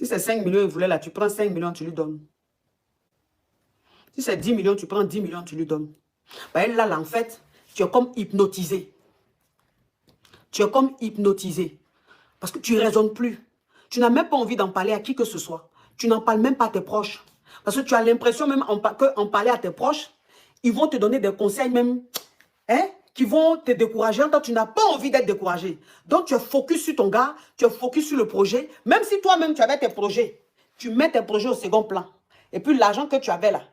Si c'est 5 millions, il voulait là, tu prends 5 millions, tu lui donnes. Si c'est 10 millions, tu prends 10 millions, tu lui donnes. Bah, là, en fait, tu es comme hypnotisé. Tu es comme hypnotisé. Parce que tu ne raisonnes plus. Tu n'as même pas envie d'en parler à qui que ce soit. Tu n'en parles même pas à tes proches. Parce que tu as l'impression même qu'en parler à tes proches, ils vont te donner des conseils même, hein, qui vont te décourager. Toi, tu n'as pas envie d'être découragé. Donc, tu es focus sur ton gars, tu es focus sur le projet. Même si toi-même, tu avais tes projets, tu mets tes projets au second plan. Et puis, l'argent que tu avais là,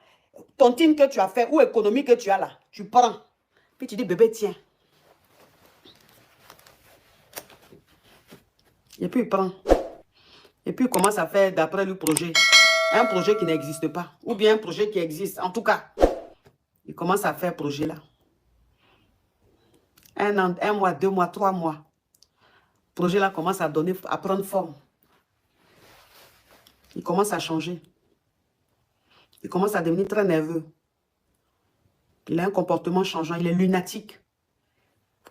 ton team que tu as fait ou économie que tu as là, tu prends. Puis tu dis, bébé, tiens. Et puis, il prend. Et puis, il commence à faire d'après le projet. Un projet qui n'existe pas. Ou bien un projet qui existe. En tout cas, il commence à faire projet là. 1 an, 1 mois, 2 mois, 3 mois. Le projet là commence à prendre forme. Il commence à changer. Il commence à devenir très nerveux. Il a un comportement changeant. Il est lunatique.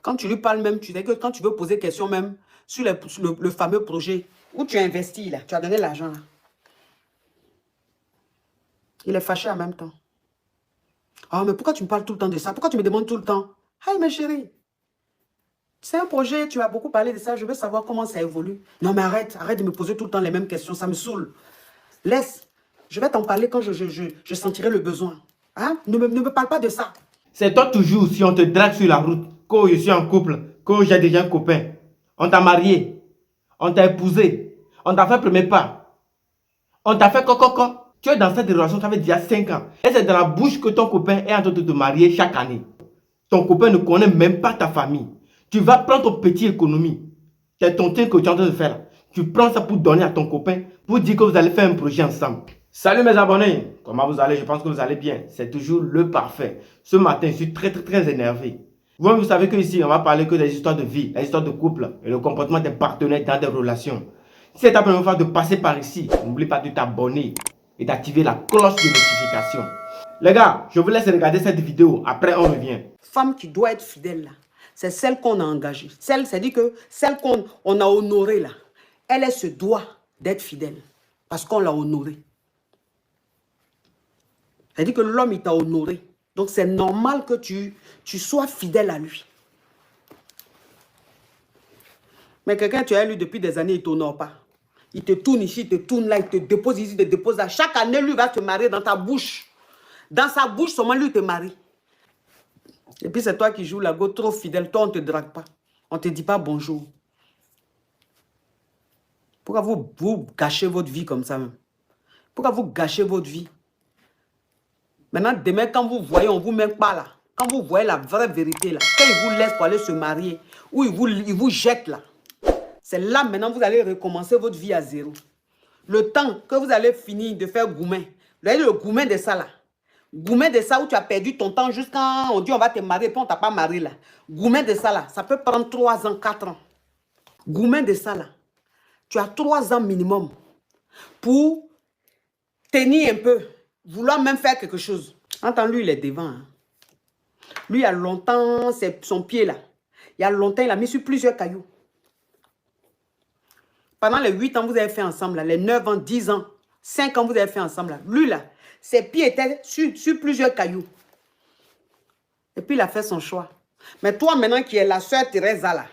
Quand tu lui parles même, tu sais que quand tu veux poser question même sur le fameux projet où tu as investi là, tu as donné l'argent là. Il est fâché en même temps. Ah, mais pourquoi tu me parles tout le temps de ça? Pourquoi tu me demandes tout le temps? Hey, ma chérie, c'est un projet, tu as beaucoup parlé de ça, je veux savoir comment ça évolue. Non, mais arrête de me poser tout le temps les mêmes questions, ça me saoule. Laisse, je vais t'en parler quand je sentirai le besoin. Hein? Ne me parle pas de ça. C'est toi toujours, si on te drague sur la route, que je suis en couple, que j'ai déjà un copain. On t'a marié, on t'a épousé, on t'a fait premier pas. On t'a fait coco. Tu es dans cette relation, ça fait déjà 5 ans. Et c'est dans la bouche que ton copain est en train de te marier chaque année. Ton copain ne connaît même pas ta famille. Tu vas prendre ton petit économie. C'est ton truc que tu es en train de faire là. Tu prends ça pour donner à ton copain, pour dire que vous allez faire un projet ensemble. Salut mes abonnés, comment vous allez? Je pense que vous allez bien. C'est toujours le parfait. Ce matin, je suis très énervé. Vous savez que ici, on va parler que des histoires de vie, des histoires de couple et le comportement des partenaires dans des relations. Si c'est ta première fois de passer par ici, n'oublie pas de t'abonner et d'activer la cloche de notification. Les gars, je vous laisse regarder cette vidéo. Après, on revient. Femme qui doit être fidèle là, c'est celle qu'on a engagée. C'est-à-dire que celle qu'on a honorée là, elle se doit d'être fidèle parce qu'on l'a honorée. C'est-à-dire que l'homme, il t'a honoré. Donc, c'est normal que tu sois fidèle à lui. Mais quelqu'un, tu as lu depuis des années, il ne t'honore pas. Il te tourne ici, il te tourne là, il te dépose ici, il te dépose là. Chaque année, lui va te marier dans ta bouche. Dans sa bouche, seulement lui te marie. Et puis, c'est toi qui joues la go trop fidèle. Toi, on ne te drague pas. On ne te dit pas bonjour. Pourquoi vous gâchez votre vie comme ça même? Pourquoi vous gâchez votre vie? Maintenant, demain, quand vous voyez, on ne vous met pas là. Quand vous voyez la vraie vérité là, quand il vous laisse pour aller se marier, ou il vous jette là, c'est là maintenant vous allez recommencer votre vie à zéro. Le temps que vous allez finir de faire goumen, le goumen de ça là, goumen de ça où tu as perdu ton temps jusqu'à on dit on va te marier, puis on ne t'a pas marié là. Goumen de ça là, ça peut prendre 3 ans, 4 ans. Goumen de ça là, tu as 3 ans minimum pour tenir un peu, vouloir même faire quelque chose. Entends, lui, il est devant. Hein. Lui, il y a longtemps, c'est son pied là. Il y a longtemps, il a mis sur plusieurs cailloux. Pendant les 8 ans, vous avez fait ensemble, là, les 9 ans, 10 ans, 5 ans, vous avez fait ensemble. Là. Lui, là, ses pieds étaient sur plusieurs cailloux. Et puis, il a fait son choix. Mais toi, maintenant, qui es la sœur Teresa, là,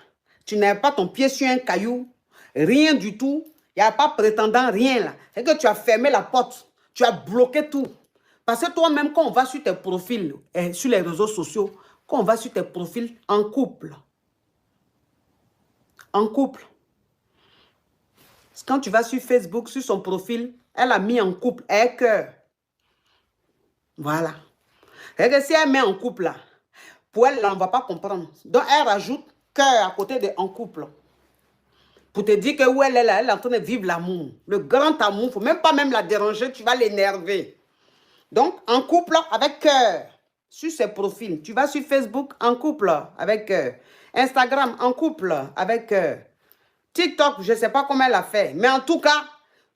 tu n'avais pas ton pied sur un caillou, rien du tout. Il n'y a pas prétendant, rien, là. C'est que tu as fermé la porte. Tu as bloqué tout. Parce que toi-même, quand on va sur tes profils, sur les réseaux sociaux, quand on va sur tes profils en couple, quand tu vas sur Facebook, sur son profil, elle a mis en couple un cœur. Voilà. Et que si elle met en couple là, pour elle, on ne va pas comprendre. Donc, elle rajoute cœur à côté de en couple. Pour te dire que où elle est là, elle est en train de vivre l'amour. Le grand amour, il ne faut même pas la déranger, tu vas l'énerver. Donc, en couple avec cœur, sur ses profils. Tu vas sur Facebook, en couple avec cœur. Instagram, en couple avec cœur. TikTok, je ne sais pas comment elle a fait. Mais en tout cas,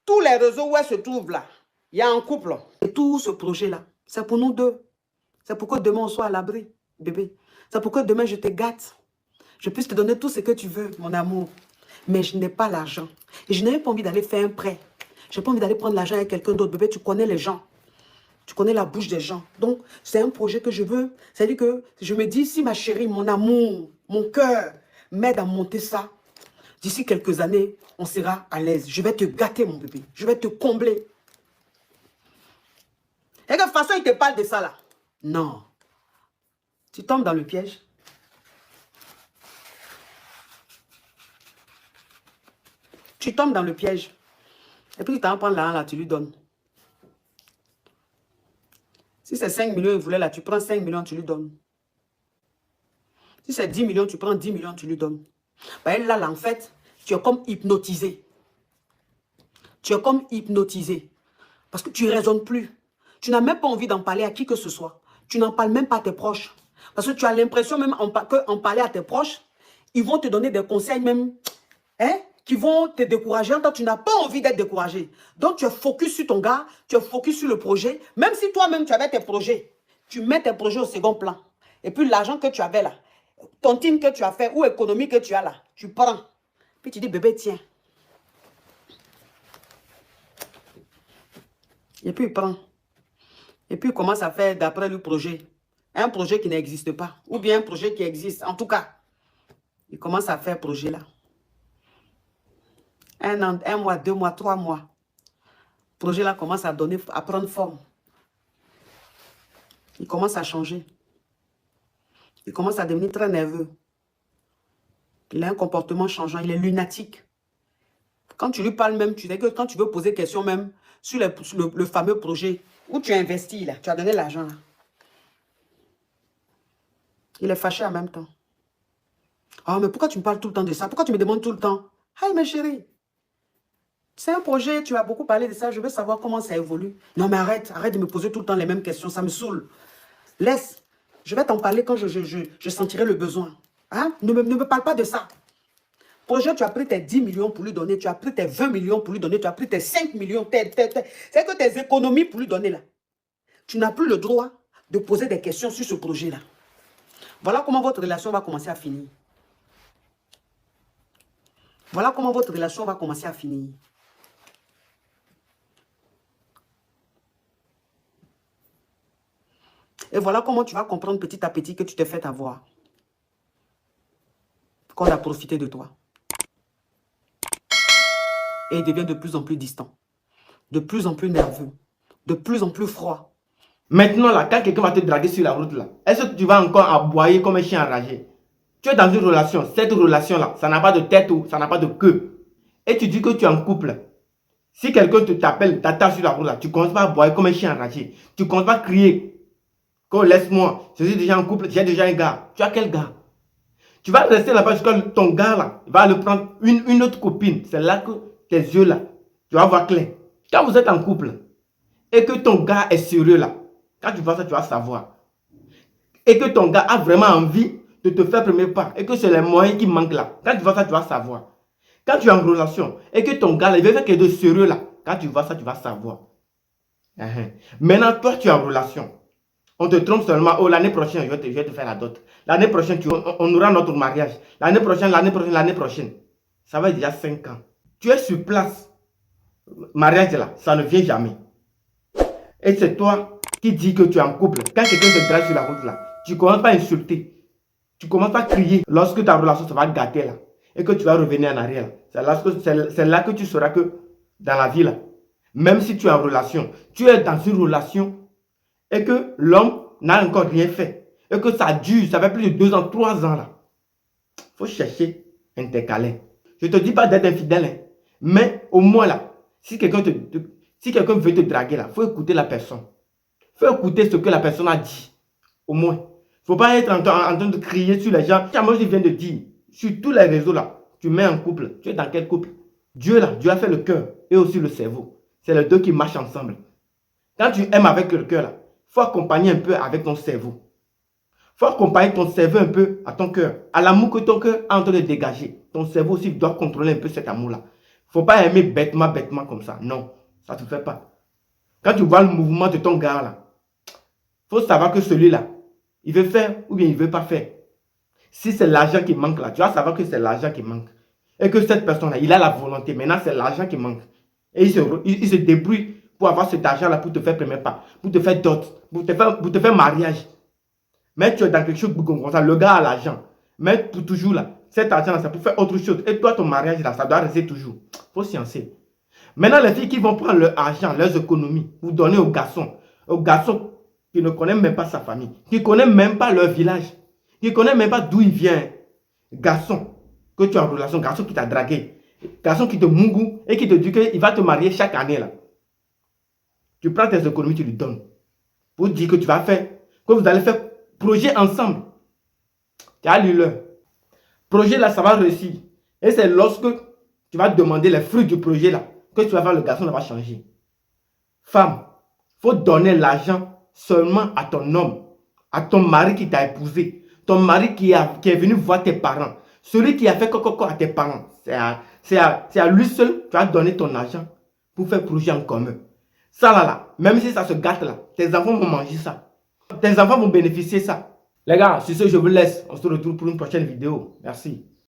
tous les réseaux où elle se trouve là, il y a un couple. Et tout ce projet-là, c'est pour nous deux. C'est pour que demain on soit à l'abri, bébé. C'est pour que demain je te gâte. Je puisse te donner tout ce que tu veux, mon amour. Mais je n'ai pas l'argent. Et je n'ai pas envie d'aller faire un prêt. Je n'ai pas envie d'aller prendre l'argent avec quelqu'un d'autre. Bébé, tu connais les gens. Tu connais la bouche des gens. Donc, c'est un projet que je veux. C'est-à-dire que je me dis, si ma chérie, mon amour, mon cœur m'aide à monter ça, d'ici quelques années, on sera à l'aise. Je vais te gâter, mon bébé. Je vais te combler. Et de toute façon, il te parle de ça là. Non. Tu tombes dans le piège. Tu tombes dans le piège. Et puis tu t'en prends l'argent là, tu lui donnes. Si c'est 5 millions, il voulait là, tu prends 5 millions, tu lui donnes. Si c'est 10 millions, tu prends 10 millions, tu lui donnes. Ben là, en fait, tu es comme hypnotisé. Tu es comme hypnotisé. Parce que tu ne raisonnes plus. Tu n'as même pas envie d'en parler à qui que ce soit. Tu n'en parles même pas à tes proches. Parce que tu as l'impression même qu'en parler à tes proches, ils vont te donner des conseils même, hein, qui vont te décourager. En tant que tu n'as pas envie d'être découragé. Donc tu es focus sur ton gars, tu es focus sur le projet. Même si toi-même tu avais tes projets, tu mets tes projets au second plan. Et puis l'argent que tu avais là, tontine que tu as fait ou économie que tu as là, tu prends. Puis tu dis, bébé, tiens. Et puis il prend. Et puis il commence à faire d'après le projet. Un projet qui n'existe pas. Ou bien un projet qui existe. En tout cas, il commence à faire projet là. 1 an, 1 mois, 2 mois, 3 mois. Le projet là commence à prendre forme. Il commence à changer. Il commence à devenir très nerveux. Il a un comportement changeant. Il est lunatique. Quand tu lui parles même, tu sais que quand tu veux poser question même sur le fameux projet où tu as investi là, tu as donné l'argent là. Il est fâché en même temps. Ah, mais pourquoi tu me parles tout le temps de ça? Pourquoi tu me demandes tout le temps? Hey, ma chérie, c'est un projet, tu as beaucoup parlé de ça, je veux savoir comment ça évolue. Non, mais arrête de me poser tout le temps les mêmes questions, ça me saoule. Laisse, je vais t'en parler quand je sentirai le besoin. Hein? Ne me parle pas de ça. Projet, tu as pris tes 10 millions pour lui donner, tu as pris tes 20 millions pour lui donner, tu as pris tes 5 millions, c'est que tes économies pour lui donner là. Tu n'as plus le droit de poser des questions sur ce projet-là. Voilà comment votre relation va commencer à finir. Voilà comment votre relation va commencer à finir. Et voilà comment tu vas comprendre petit à petit que tu t'es fait avoir. Qu'on a profité de toi. Et il devient de plus en plus distant. De plus en plus nerveux. De plus en plus froid. Maintenant, là, quand quelqu'un va te draguer sur la route, là, est-ce que tu vas encore aboyer comme un chien enragé? Tu es dans une relation. Cette relation-là, ça n'a pas de tête ou ça n'a pas de queue. Et tu dis que tu es en couple. Si quelqu'un t'appelle, t'attache sur la route, là, tu commences pas à aboyer comme un chien enragé. Tu commences pas à crier. Oh, laisse-moi, je suis déjà en couple, j'ai déjà un gars. Tu as quel gars? Tu vas rester là-bas jusqu'à ton gars là, va le prendre une autre copine. C'est là que tes yeux là, tu vas voir clair. Quand vous êtes en couple et que ton gars est sérieux là, quand tu vois ça, tu vas savoir. Et que ton gars a vraiment envie de te faire premier pas et que c'est les moyens qui manquent là. Quand tu vois ça, tu vas savoir. Quand tu es en relation et que ton gars là, il veut faire quelque chose de sérieux là, quand tu vois ça, tu vas savoir. Maintenant, toi, tu es en relation. On te trompe seulement, oh l'année prochaine, je vais te faire la dot. L'année prochaine, on aura notre mariage. L'année prochaine, l'année prochaine. Ça va être déjà 5 ans. Tu es sur place. Mariage là, ça ne vient jamais. Et c'est toi qui dis que tu es en couple. Quand quelqu'un te drague sur la route là, tu commences pas à insulter. Tu commences pas à crier. Lorsque ta relation se va gâter là, et que tu vas revenir en arrière, c'est là que tu sauras que dans la vie là, même si tu es en relation, tu es dans une relation et que l'homme n'a encore rien fait, et que ça dure, ça fait plus de 2 ans, 3 ans là, il faut chercher un décalé. Je ne te dis pas d'être infidèle, hein, mais au moins là, si quelqu'un veut te draguer là, il faut écouter la personne. Il faut écouter ce que la personne a dit, au moins. Il ne faut pas être en train de crier sur les gens. Moi, je viens de dire, sur tous les réseaux là, tu mets un couple, tu es dans quel couple? Dieu là, Dieu a fait le cœur et aussi le cerveau. C'est les deux qui marchent ensemble. Quand tu aimes avec le cœur là, il faut accompagner un peu avec ton cerveau. Il faut accompagner ton cerveau un peu à ton cœur. À l'amour que ton cœur est en train de dégager. Ton cerveau aussi doit contrôler un peu cet amour-là. Il ne faut pas aimer bêtement comme ça. Non, ça ne te fait pas. Quand tu vois le mouvement de ton gars là, il faut savoir que celui-là, il veut faire ou bien il ne veut pas faire. Si c'est l'argent qui manque là, tu vas savoir que c'est l'argent qui manque. Et que cette personne-là, il a la volonté. Maintenant, c'est l'argent qui manque. Et il se débrouille pour avoir cet argent-là pour te faire premier pas, pour te faire dot, pour te faire mariage. Mais tu es dans quelque chose comme ça, le gars a l'argent. Mais pour toujours là, cet argent-là, ça peut faire autre chose. Et toi, ton mariage là, ça doit rester toujours. Il faut sciencer. Maintenant, les filles qui vont prendre leur argent, leurs économies, pour donner aux garçons qui ne connaissent même pas sa famille, qui ne connaissent même pas leur village, qui ne connaissent même pas d'où il vient. Garçon, que tu es en relation, garçon qui t'a dragué, garçon qui te mougou et qui te dit qu'il va te marier chaque année là. Tu prends tes économies, tu lui donnes. Pour dire que tu vas faire, que vous allez faire projet ensemble. Tu as lu le projet là, ça va réussir. Et c'est lorsque tu vas demander les fruits du projet là, que tu vas voir le garçon là va changer. Femme, il faut donner l'argent seulement à ton homme, à ton mari qui t'a épousé, ton mari qui est venu voir tes parents, celui qui a fait coco à tes parents. C'est à lui seul que tu vas donner ton argent pour faire projet en commun. Ça là, même si ça se gâte là, tes enfants vont manger ça. Tes enfants vont bénéficier de ça. Les gars, sur ce, je vous laisse. On se retrouve pour une prochaine vidéo. Merci.